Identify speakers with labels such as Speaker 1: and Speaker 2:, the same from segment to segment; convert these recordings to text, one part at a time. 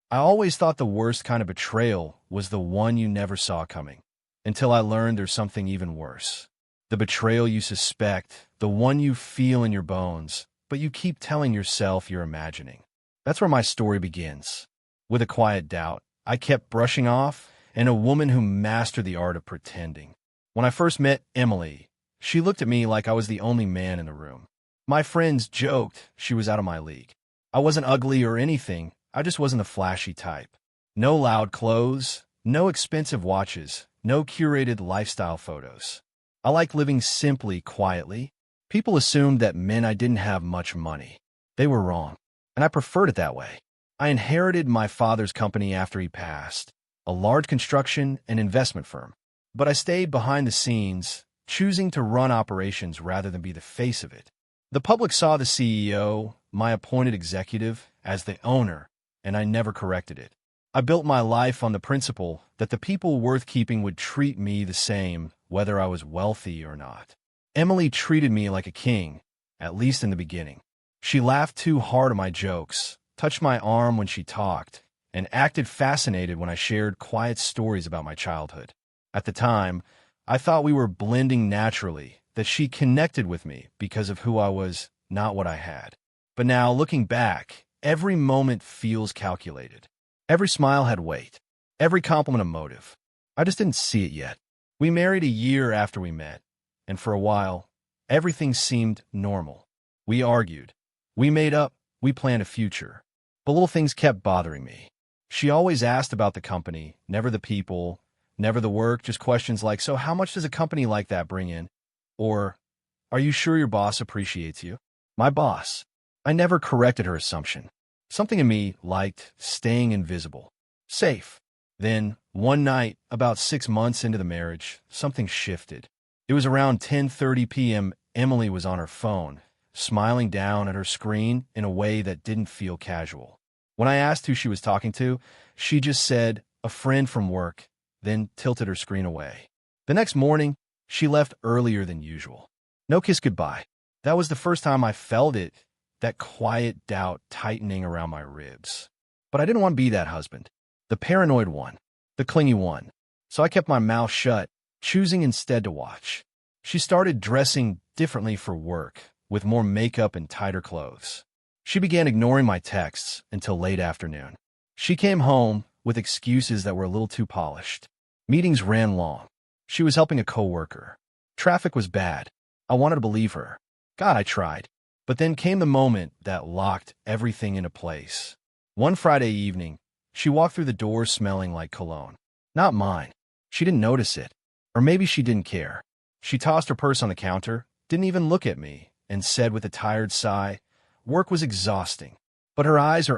Speaker 1: I always thought the worst kind of betrayal was the one you never saw coming, until I learned there's something even worse. The betrayal you suspect, the one you feel in your bones, but you keep telling yourself you're imagining. That's where my story begins. With a quiet doubt I kept brushing off, and a woman who mastered the art of pretending. When I first met Emily, she looked at me like I was the only man in the room. My friends joked she was out of my league. I wasn't ugly or anything, I just wasn't the flashy type. No loud clothes, no expensive watches, no curated lifestyle photos. I liked living simply, quietly. People assumed that meant I didn't have much money. They were wrong, and I preferred it that way. I inherited my father's company after he passed, a large construction and investment firm. But I stayed behind the scenes, choosing to run operations rather than be the face of it. The public saw the CEO, my appointed executive, as the owner, and I never corrected it. I built my life on the principle that the people worth keeping would treat me the same, whether I was wealthy or not. Emily treated me like a king, at least in the beginning. She laughed too hard at my jokes, touched my arm when she talked, and acted fascinated when I shared quiet stories about my childhood. At the time, I thought we were blending naturally, that she connected with me because of who I was, not what I had. But now, looking back, every moment feels calculated. Every smile had weight. Every compliment a motive. I just didn't see it yet. We married a year after we met, and for a while, everything seemed normal. We argued. We made up. We planned a future. But little things kept bothering me. She always asked about the company, never the people, never the work, just questions like, so how much does a company like that bring in? Or, are you sure your boss appreciates you? My boss. I never corrected her assumption. Something in me liked staying invisible, safe. Then, one night, about 6 months into the marriage, something shifted. It was around 10:30 p.m. Emily was on her phone, smiling down at her screen in a way that didn't feel casual. When I asked who she was talking to, she just said, a friend from work, then tilted her screen away. The next morning, she left earlier than usual. No kiss goodbye. That was the first time I felt it, that quiet doubt tightening around my ribs. But I didn't want to be that husband, the paranoid one, the clingy one. So I kept my mouth shut, choosing instead to watch. She started dressing differently for work, with more makeup and tighter clothes. She began ignoring my texts until late afternoon. She came home with excuses that were a little too polished. Meetings ran long. She was helping a coworker. Traffic was bad. I wanted to believe her. God, I tried. But then came the moment that locked everything into place. One Friday evening, she walked through the door smelling like cologne. Not mine. She didn't notice it. Or maybe she didn't care. She tossed her purse on the counter, didn't even look at me, and said with a tired sigh, work was exhausting. But her eyes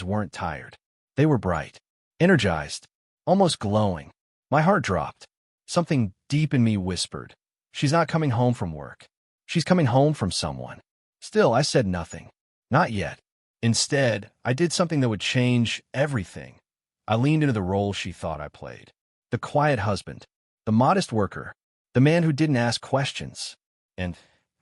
Speaker 1: weren't tired. They were bright, energized, almost glowing. My heart dropped. Something deep in me whispered, she's not coming home from work. She's coming home from someone. Still, I said nothing. Not yet. Instead, I did something that would change everything. I leaned into the role she thought I played. The quiet husband, the modest worker, the man who didn't ask questions. And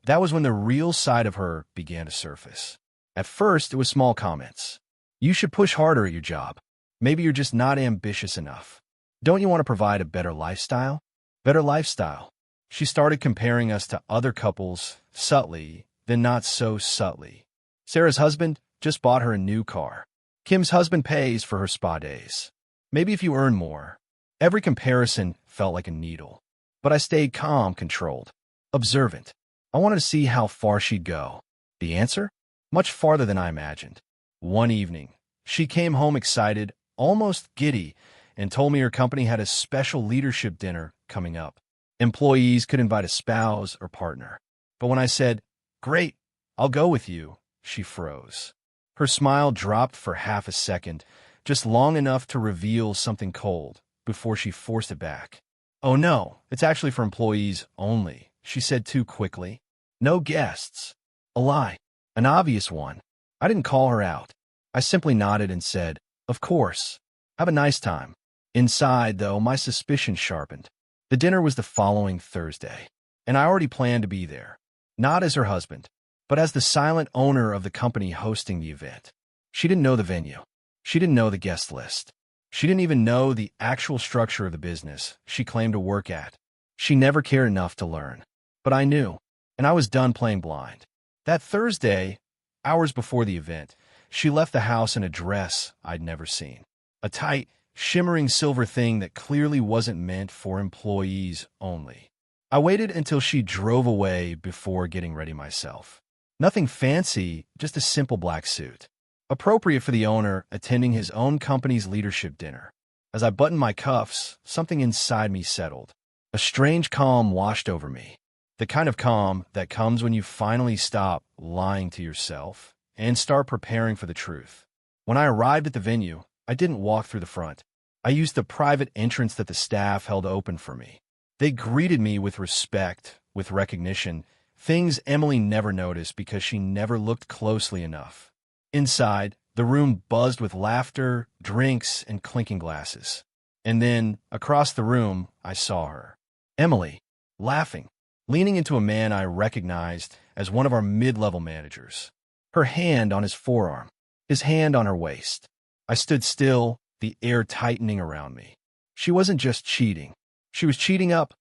Speaker 1: that was when the real side of her began to surface. At first, it was small comments. You should push harder at your job. Maybe you're just not ambitious enough. Don't you want to provide a better lifestyle? Better lifestyle. She started comparing us to other couples, subtly, then not so subtly. Sarah's husband just bought her a new car. Kim's husband pays for her spa days. Maybe if you earn more. Every comparison felt like a needle. But I stayed calm, controlled, observant. I wanted to see how far she'd go. The answer? Much farther than I imagined. One evening, she came home excited, almost giddy, and told me her company had a special leadership dinner coming up. Employees could invite a spouse or partner. But when I said, great, I'll go with you, she froze. Her smile dropped for half a second, just long enough to reveal something cold, before she forced it back. Oh no, it's actually for employees only, she said too quickly. No guests. A lie. An obvious one. I didn't call her out. I simply nodded and said, of course. Have a nice time. Inside, though, my suspicion sharpened. The dinner was the following Thursday, and I already planned to be there. Not as her husband, but as the silent owner of the company hosting the event. She didn't know the venue. She didn't know the guest list. She didn't even know the actual structure of the business she claimed to work at. She never cared enough to learn. But I knew, and I was done playing blind. That Thursday, hours before the event, she left the house in a dress I'd never seen. A tight, shimmering silver thing that clearly wasn't meant for employees only. I waited until she drove away before getting ready myself. Nothing fancy, just a simple black suit. Appropriate for the owner attending his own company's leadership dinner. As I buttoned my cuffs, something inside me settled. A strange calm washed over me. The kind of calm that comes when you finally stop lying to yourself and start preparing for the truth. When I arrived at the venue, I didn't walk through the front. I used the private entrance that the staff held open for me. They greeted me with respect, with recognition, things Emily never noticed because she never looked closely enough. Inside, the room buzzed with laughter, drinks, and clinking glasses. And then, across the room, I saw her. Emily, laughing, leaning into a man I recognized as one of our mid-level managers. Her hand on his forearm, his hand on her waist. I stood still, the air tightening around me. She wasn't just cheating. She was cheating up,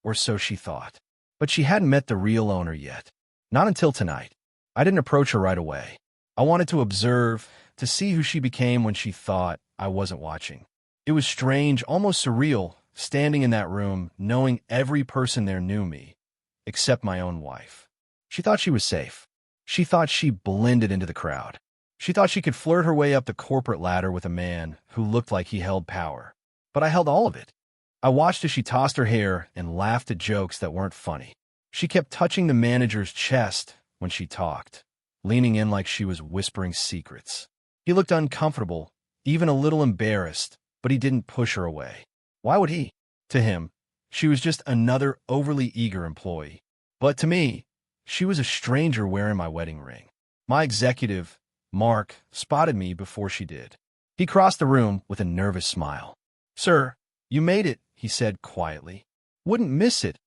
Speaker 1: or so she thought. But she hadn't met the real owner yet. Not until tonight. I didn't approach her right away. I wanted to observe, to see who she became when she thought I wasn't watching. It was strange, almost surreal, standing in that room, knowing every person there knew me, except my own wife. She thought she was safe. She thought she blended into the crowd. She thought she could flirt her way up the corporate ladder with a man who looked like he held power. But I held all of it. I watched as she tossed her hair and laughed at jokes that weren't funny. She kept touching the manager's chest when she talked, leaning in like she was whispering secrets. He looked uncomfortable, even a little embarrassed, but he didn't push her away. Why would he? To him, she was just another overly eager employee. But to me, she was a stranger wearing my wedding ring. My executive, Mark, spotted me before she did. He crossed the room with a nervous smile. "Sir, you made it," he said quietly. "Wouldn't miss it,"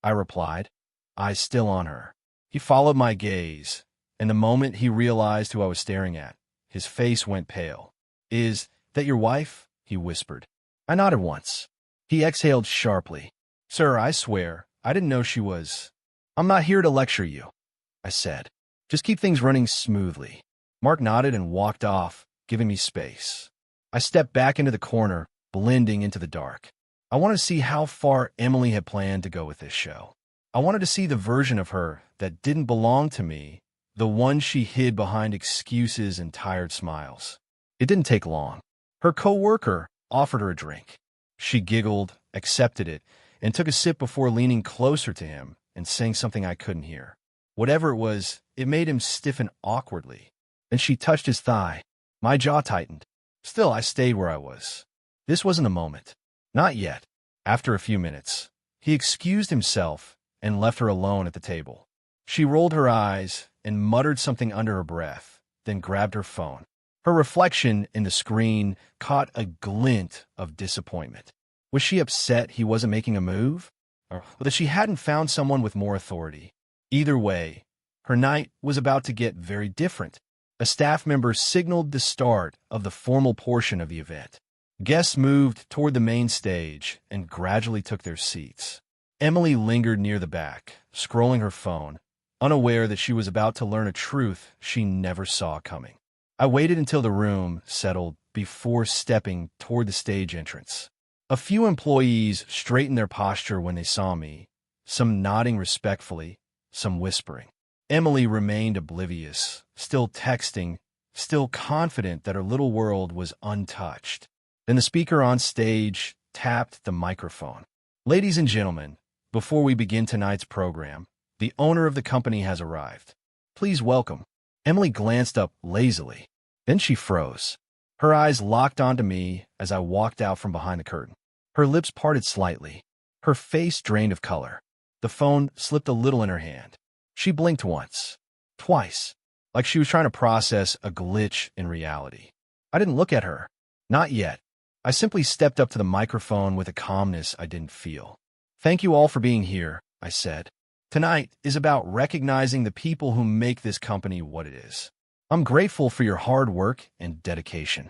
Speaker 1: I replied, eyes still on her. He followed my gaze, and the moment he realized who I was staring at, his face went pale. "Is that your wife?" he whispered. I nodded once. He exhaled sharply. "Sir, I swear, I didn't know she was—" "I'm not here to lecture you," I said. "Just keep things running smoothly." Mark nodded and walked off, giving me space. I stepped back into the corner, blending into the dark. I wanted to see how far Emily had planned to go with this show. I wanted to see the version of her that didn't belong to me, the one she hid behind excuses and tired smiles. It didn't take long. Her coworker offered her a drink. She giggled, accepted it, and took a sip before leaning closer to him and saying something I couldn't hear. Whatever it was, it made him stiffen awkwardly. Then she touched his thigh. My jaw tightened. Still, I stayed where I was. This wasn't the moment. Not yet. After a few minutes, he excused himself and left her alone at the table. She rolled her eyes and muttered something under her breath, then grabbed her phone. Her reflection in the screen caught a glint of disappointment. Was she upset he wasn't making a move? Or that she hadn't found someone with more authority? Either way, her night was about to get very different. A staff member signaled the start of the formal portion of the event. Guests moved toward the main stage and gradually took their seats. Emily lingered near the back, scrolling her phone, unaware that she was about to learn a truth she never saw coming. I waited until the room settled before stepping toward the stage entrance. A few employees straightened their posture when they saw me, some nodding respectfully, some whispering. Emily remained oblivious, still texting, still confident that her little world was untouched. Then the speaker on stage tapped the microphone. "Ladies and gentlemen, before we begin tonight's program, the owner of the company has arrived. Please welcome." Emily glanced up lazily. Then she froze. Her eyes locked onto me as I walked out from behind the curtain. Her lips parted slightly. Her face drained of color. The phone slipped a little in her hand. She blinked once, twice, like she was trying to process a glitch in reality. I didn't look at her. Not yet. I simply stepped up to the microphone with a calmness I didn't feel. "Thank you all for being here," I said. "Tonight is about recognizing the people who make this company what it is. I'm grateful for your hard work and dedication.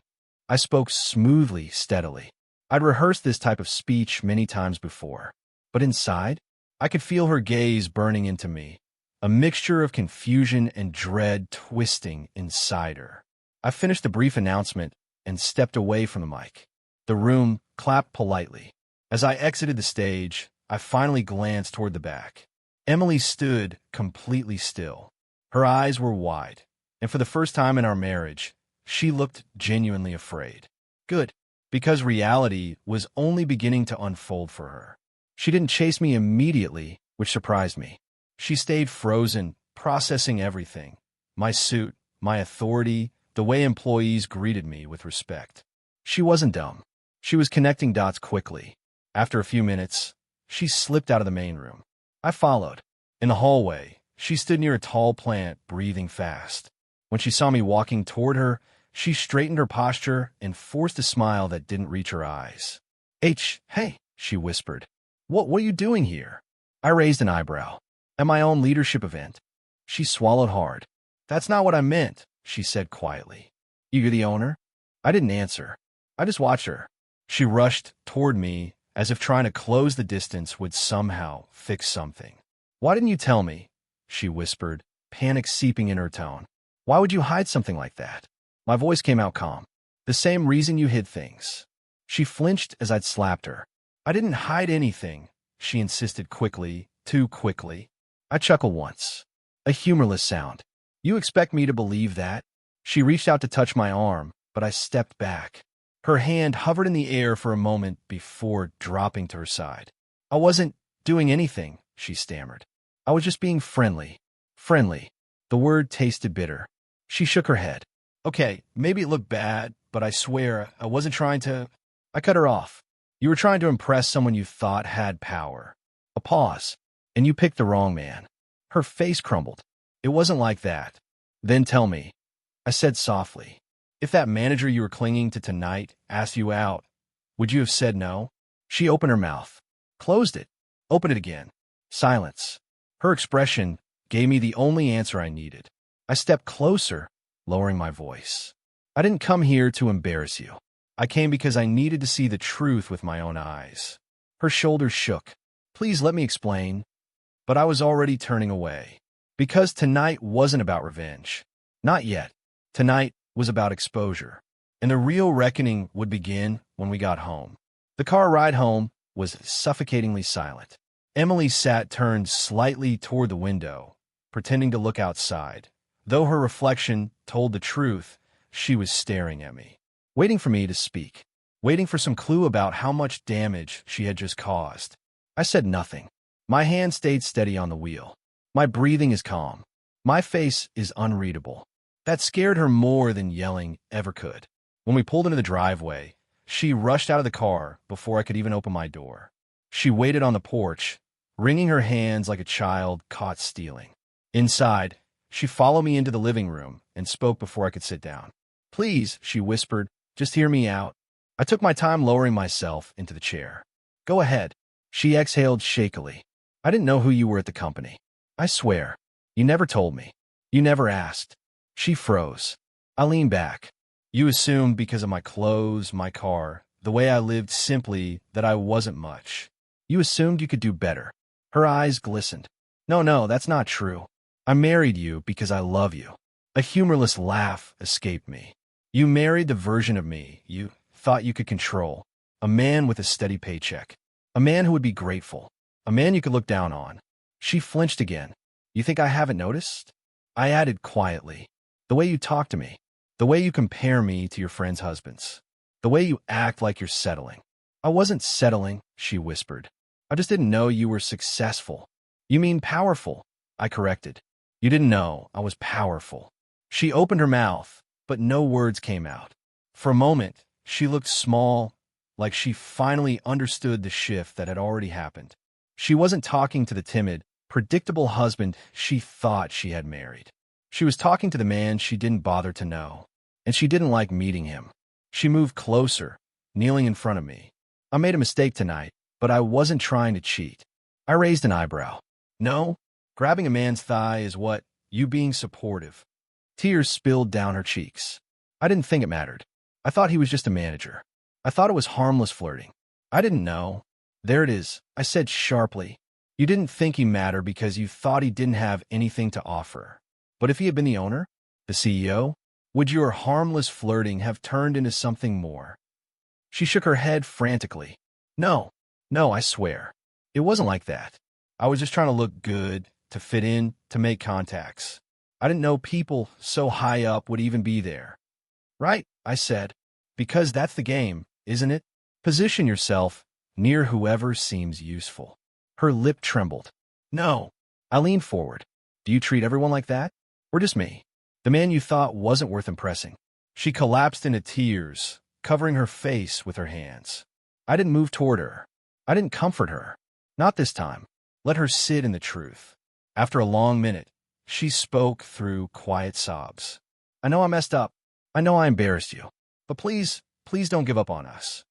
Speaker 1: I spoke smoothly, steadily. I'd rehearsed this type of speech many times before. But inside, I could feel her gaze burning into me, a mixture of confusion and dread twisting inside her. I finished the brief announcement and stepped away from the mic. The room clapped politely. As I exited the stage, I finally glanced toward the back. Emily stood completely still. Her eyes were wide, and for the first time in our marriage, she looked genuinely afraid. Good, because reality was only beginning to unfold for her. She didn't chase me immediately, which surprised me. She stayed frozen, processing everything. My suit, my authority, the way employees greeted me with respect. She wasn't dumb. She was connecting dots quickly. After a few minutes, she slipped out of the main room. I followed. In the hallway, she stood near a tall plant, breathing fast. When she saw me walking toward her, she straightened her posture and forced a smile that didn't reach her eyes. Hey, she whispered. What are you doing here? I raised an eyebrow. At my own leadership event. She swallowed hard. That's not what I meant, she said quietly. You're the owner? I didn't answer. I just watched her. She rushed toward me as if trying to close the distance would somehow fix something. Why didn't you tell me? She whispered, panic seeping in her tone. Why would you hide something like that? My voice came out calm. The same reason you hid things. She flinched as I'd slapped her. I didn't hide anything, she insisted quickly, too quickly. I chuckled once. A humorless sound. You expect me to believe that? She reached out to touch my arm, but I stepped back. Her hand hovered in the air for a moment before dropping to her side. I wasn't doing anything, she stammered. I was just being friendly. Friendly. The word tasted bitter. She shook her head. Okay, maybe it looked bad, but I swear I wasn't trying to... I cut her off. You were trying to impress someone you thought had power. A pause, and you picked the wrong man. Her face crumbled. It wasn't like that. Then tell me, I said softly. If that manager you were clinging to tonight asked you out, would you have said no? She opened her mouth, closed it, opened it again. Silence. Her expression gave me the only answer I needed. I stepped closer, lowering my voice. I didn't come here to embarrass you. I came because I needed to see the truth with my own eyes. Her shoulders shook. Please let me explain. But I was already turning away. Because tonight wasn't about revenge. Not yet. Tonight was about exposure. And the real reckoning would begin when we got home. The car ride home was suffocatingly silent. Emily sat turned slightly toward the window, pretending to look outside. Though her reflection told the truth, she was staring at me, waiting for me to speak, waiting for some clue about how much damage she had just caused. I said nothing. My hand stayed steady on the wheel. My breathing is calm. My face is unreadable. That scared her more than yelling ever could. When we pulled into the driveway, she rushed out of the car before I could even open my door. She waited on the porch, wringing her hands like a child caught stealing. Inside, she followed me into the living room and spoke before I could sit down. Please, she whispered, just hear me out. I took my time lowering myself into the chair. Go ahead. She exhaled shakily. I didn't know who you were at the company. I swear. You never told me. You never asked. She froze. I leaned back. You assumed because of my clothes, my car, the way I lived simply that I wasn't much. You assumed you could do better. Her eyes glistened. No, that's not true. I married you because I love you. A humorless laugh escaped me. You married the version of me you thought you could control. A man with a steady paycheck. A man who would be grateful. A man you could look down on. She flinched again. You think I haven't noticed? I added quietly. The way you talk to me. The way you compare me to your friends' husbands. The way you act like you're settling. I wasn't settling, she whispered. I just didn't know you were successful. You mean powerful, I corrected. You didn't know I was powerful. She opened her mouth, but no words came out. For a moment, she looked small, like she finally understood the shift that had already happened. She wasn't talking to the timid, predictable husband she thought she had married. She was talking to the man she didn't bother to know, and she didn't like meeting him. She moved closer, kneeling in front of me. I made a mistake tonight, but I wasn't trying to cheat. I raised an eyebrow. No, grabbing a man's thigh is what, you being supportive. Tears spilled down her cheeks. I didn't think it mattered. I thought he was just a manager. I thought it was harmless flirting. I didn't know. There it is, I said sharply. You didn't think he mattered because you thought he didn't have anything to offer. But if he had been the owner, the CEO, would your harmless flirting have turned into something more? She shook her head frantically. No, no, I swear. It wasn't like that. I was just trying to look good, to fit in, to make contacts. I didn't know people so high up would even be there. Right, I said. Because that's the game, isn't it? Position yourself near whoever seems useful. Her lip trembled. No. I leaned forward. Do you treat everyone like that? Or just me? The man you thought wasn't worth impressing. She collapsed into tears, covering her face with her hands. I didn't move toward her. I didn't comfort her. Not this time. Let her sit in the truth. After a long minute, she spoke through quiet sobs. I know I messed up. I know I embarrassed you. But please, please don't give up on us.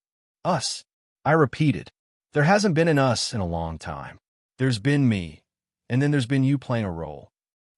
Speaker 1: Us. I repeated. There hasn't been an us in a long time. There's been me, and then there's been you playing a role.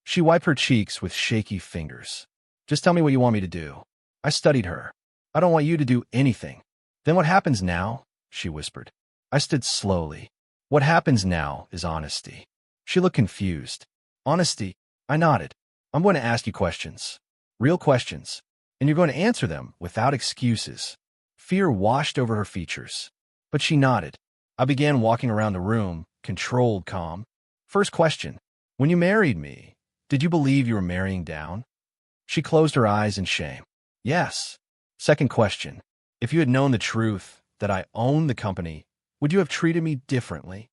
Speaker 1: She wiped her cheeks with shaky fingers. Just tell me what you want me to do. I studied her. I don't want you to do anything. Then what happens now? She whispered. I stood slowly. What happens now is honesty. She looked confused. Honesty? I nodded. I'm going to ask you questions. Real questions. And you're going to answer them without excuses. Fear washed over her features. But she nodded. I began walking around the room, controlled, calm. First question. When you married me, did you believe you were marrying down? She closed her eyes in shame. Yes. Second question. If you had known the truth, that I owned the company, would you have treated me differently?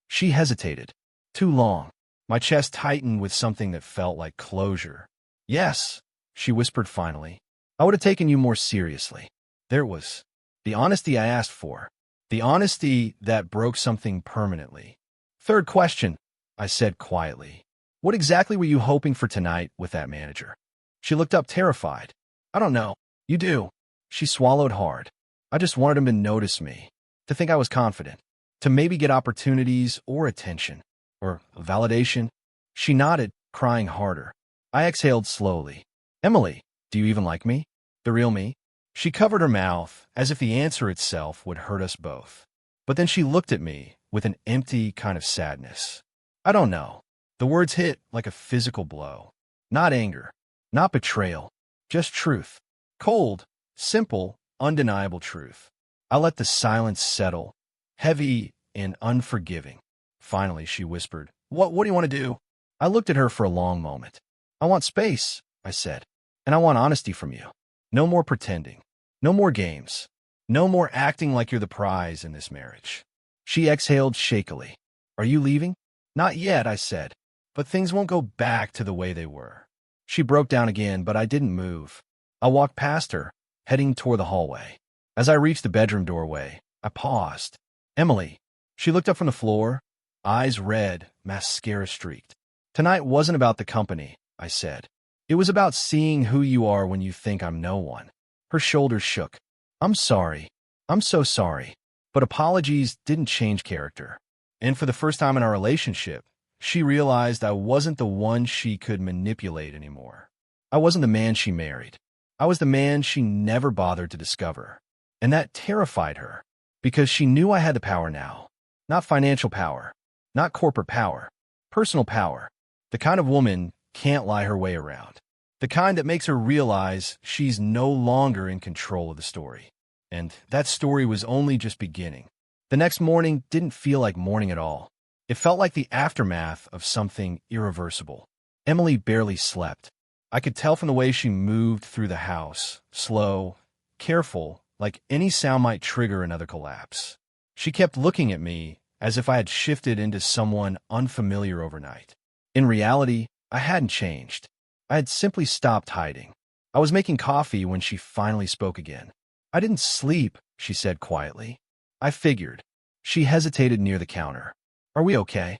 Speaker 1: She hesitated. Too long. My chest tightened with something that felt like closure. Yes, she whispered finally. I would have taken you more seriously. There it was. The honesty I asked for. The honesty that broke something permanently. Third question, I said quietly. What exactly were you hoping for tonight with that manager? She looked up terrified. I don't know. You do. She swallowed hard. I just wanted him to notice me, to think I was confident, to maybe get opportunities or attention, or validation. She nodded, crying harder. I exhaled slowly. Emily, do you even like me? The real me? She covered her mouth, as if the answer itself would hurt us both. But then she looked at me with an empty kind of sadness. I don't know. The words hit like a physical blow. Not anger, not betrayal, just truth. Cold, simple, undeniable truth. I let the silence settle, heavy and unforgiving. Finally, she whispered, What do you want to do? I looked at her for a long moment. I want space, I said, and I want honesty from you. No more pretending. No more games. No more acting like you're the prize in this marriage. She exhaled shakily. Are you leaving? Not yet, I said, but things won't go back to the way they were. She broke down again, but I didn't move. I walked past her, heading toward the hallway. As I reached the bedroom doorway, I paused. Emily. She looked up from the floor, eyes red, mascara streaked. Tonight wasn't about the company, I said. It was about seeing who you are when you think I'm no one. Her shoulders shook. I'm sorry. I'm so sorry. But apologies didn't change character. And for the first time in our relationship, she realized I wasn't the one she could manipulate anymore. I wasn't the man she married. I was the man she never bothered to discover. And that terrified her, because she knew I had the power now. Not financial power, not corporate power, personal power. The kind of woman can't lie her way around. The kind that makes her realize she's no longer in control of the story. And that story was only just beginning. The next morning didn't feel like morning at all. It felt like the aftermath of something irreversible. Emily barely slept. I could tell from the way she moved through the house, slow, careful, like any sound might trigger another collapse. She kept looking at me as if I had shifted into someone unfamiliar overnight. In reality, I hadn't changed. I had simply stopped hiding. I was making coffee when she finally spoke again. I didn't sleep, she said quietly. I figured. She hesitated near the counter. Are we okay?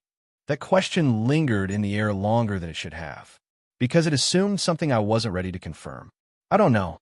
Speaker 1: That question lingered in the air longer than it should have, because it assumed something I wasn't ready to confirm. I don't know,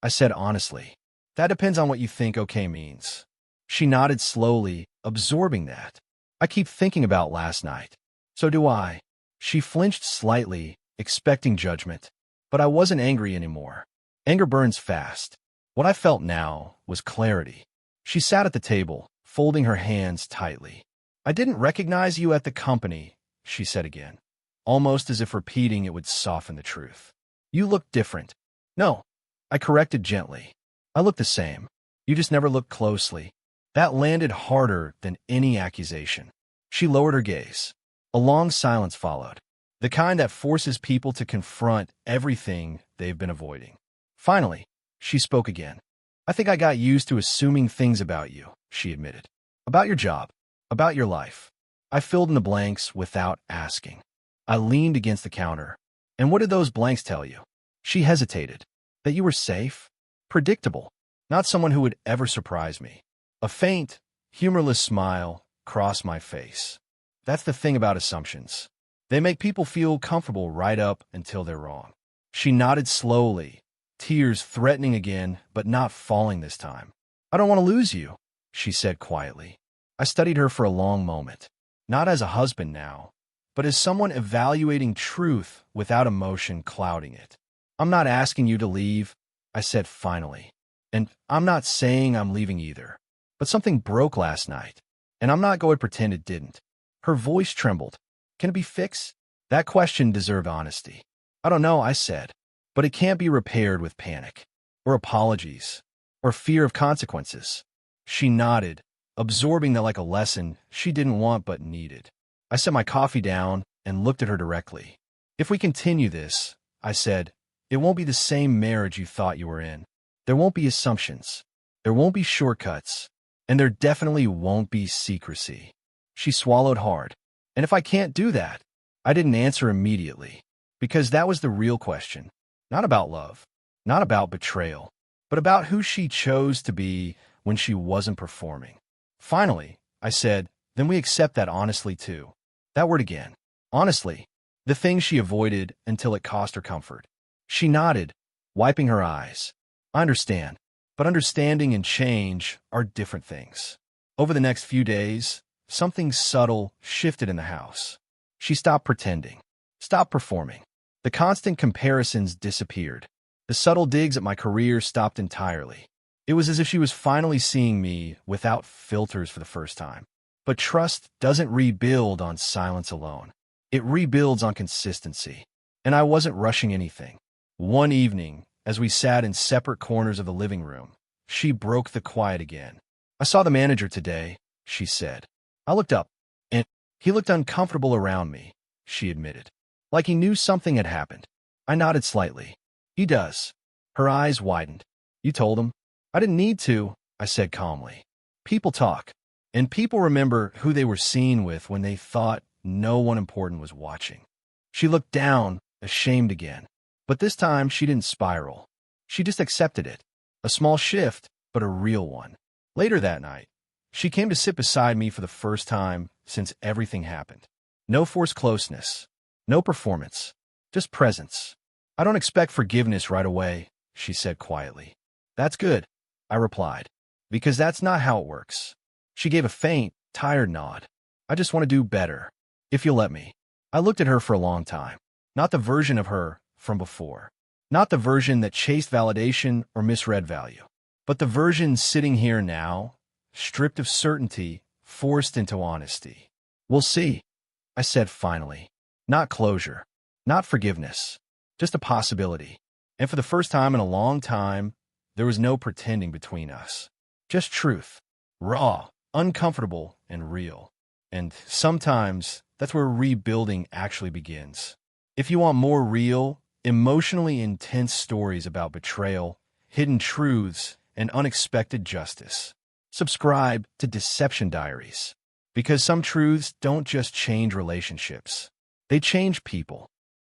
Speaker 1: I said honestly. That depends on what you think okay means. She nodded slowly, absorbing that. I keep thinking about last night. So do I. She flinched slightly, expecting judgment. But I wasn't angry anymore. Anger burns fast. What I felt now was clarity. She sat at the table, folding her hands tightly. "I didn't recognize you at the company," she said again, almost as if repeating it would soften the truth. "You look different." "No," I corrected gently. "I look the same. You just never looked closely." That landed harder than any accusation. She lowered her gaze. A long silence followed, the kind that forces people to confront everything they've been avoiding. Finally, she spoke again. "I think I got used to assuming things about you," she admitted. "About your job, about your life." I filled in the blanks without asking. I leaned against the counter. "And what did those blanks tell you?" She hesitated. "That you were safe, predictable, not someone who would ever surprise me." A faint, humorless smile crossed my face. That's the thing about assumptions. They make people feel comfortable right up until they're wrong. She nodded slowly, tears threatening again, but not falling this time. "I don't want to lose you," she said quietly. I studied her for a long moment, not as a husband now, but as someone evaluating truth without emotion clouding it. "I'm not asking you to leave," I said finally. "And I'm not saying I'm leaving either. But something broke last night, and I'm not going to pretend it didn't." Her voice trembled. "Can it be fixed?" That question deserved honesty. "I don't know," I said, "but it can't be repaired with panic, or apologies, or fear of consequences." She nodded, absorbing that like a lesson she didn't want but needed. I set my coffee down and looked at her directly. "If we continue this," I said, "it won't be the same marriage you thought you were in. There won't be assumptions. There won't be shortcuts. And there definitely won't be secrecy." She swallowed hard. "And if I can't do that?" I didn't answer immediately, because that was the real question. Not about love, not about betrayal, but about who she chose to be when she wasn't performing. Finally, I said, "Then we accept that honestly too." That word again. Honestly. The thing she avoided until it cost her comfort. She nodded, wiping her eyes. "I understand. But understanding and change are different things." Over the next few days, something subtle shifted in the house. She stopped pretending, stopped performing. The constant comparisons disappeared. The subtle digs at my career stopped entirely. It was as if she was finally seeing me without filters for the first time. But trust doesn't rebuild on silence alone. It rebuilds on consistency. And I wasn't rushing anything. One evening, as we sat in separate corners of the living room, she broke the quiet again. "I saw the manager today," she said. I looked up, and he looked uncomfortable around me, she admitted, like he knew something had happened. I nodded slightly. "He does." Her eyes widened. "You told him?" "I didn't need to," I said calmly. "People talk, and people remember who they were seen with when they thought no one important was watching." She looked down, ashamed again. But this time she didn't spiral. She just accepted it. A small shift, but a real one. Later that night, she came to sit beside me for the first time since everything happened. No forced closeness, no performance, just presence. "I don't expect forgiveness right away," she said quietly. "That's good," I replied, "because that's not how it works." She gave a faint, tired nod. "I just want to do better, if you'll let me." I looked at her for a long time. Not the version of her from before. Not the version that chased validation or misread value. But the version sitting here now, stripped of certainty, forced into honesty. "We'll see," I said finally. Not closure. Not forgiveness. Just a possibility. And for the first time in a long time, there was no pretending between us. Just truth. Raw, uncomfortable, and real. And sometimes that's where rebuilding actually begins. If you want more real, emotionally intense stories about betrayal, hidden truths, and unexpected justice, subscribe to Deception Diaries. Because some truths don't just change relationships. They change people.